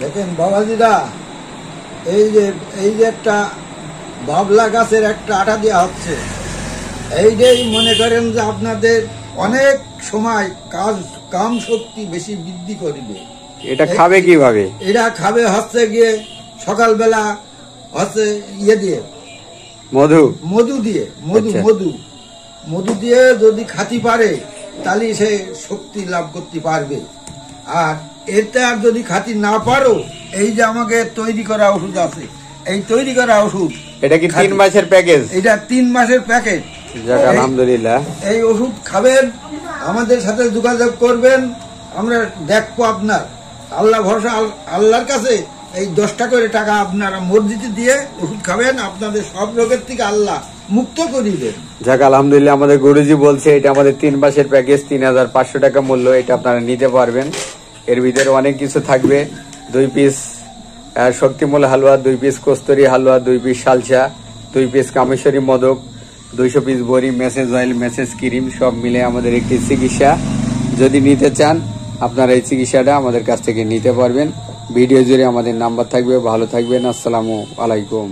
দেখেন বাবাজিরা, এই যে একটা বাবলা গাছের একটা আটা দেওয়া হচ্ছে, এইটাই মনে করেন যে আপনাদের অনেক সময় কাম শক্তি বেশি বৃদ্ধি করবে। এটা খাবে কিভাবে? এটা খাবে হচ্ছে গিয়ে সকালবেলা হচ্ছে দিয়ে মধু দিয়ে মধু দিয়ে যদি খাতি পারে তাহলে সে শক্তি লাভ করতে পারবে। আর এটা যদি খাতি না পারো, এই যে আমাকে তৈরি করা ওষুধ আছে, এই তৈরি করা ওষুধ, এটা কি 3 মাসের প্যাকেজ? এটা 3 মাসের প্যাকেজ। যাক আলহামদুলিল্লাহ। এই ওষুধ খাবেন, আমাদের সাথে যোগাযোগ করবেন, আমরা দেখবো আপনার আল্লাহ ভরসা, আল্লাহর কাছে এই 10 করে টাকা আপনারা মসজিদে দিয়ে ওষুধ খাবেন, আপনাদের সব রোগের থেকে আল্লাহ মুক্ত করিবেন। যাক আলহামদুলিল্লাহ, আমাদের গুরুজি বলছে এটা আমাদের 3 মাসের প্যাকেজ, 3500 টাকা মূল্য। এটা আপনারা নিতে পারবেন। এর ভিতরে অনেক কিছু থাকবে। 2 পিস শক্তিমূল হালুয়া, 2 পিস কস্তুরি হালুয়া, 2 piece salsa, 2 piece Kameshwari Modak, 200 piece বড়ি, মেসেজ অয়েল, মেসেজ ক্রিম, সব মিলে আমাদের একটি চিকিৎসা। যদি নিতে চান আপনারা এই চিকিৎসাটা আমাদের কাছ থেকে নিতে পারবেন। ভিডিও জুড়ে আমাদের নাম্বার থাকবে। ভালো থাকবেন। আসসালামু আলাইকুম।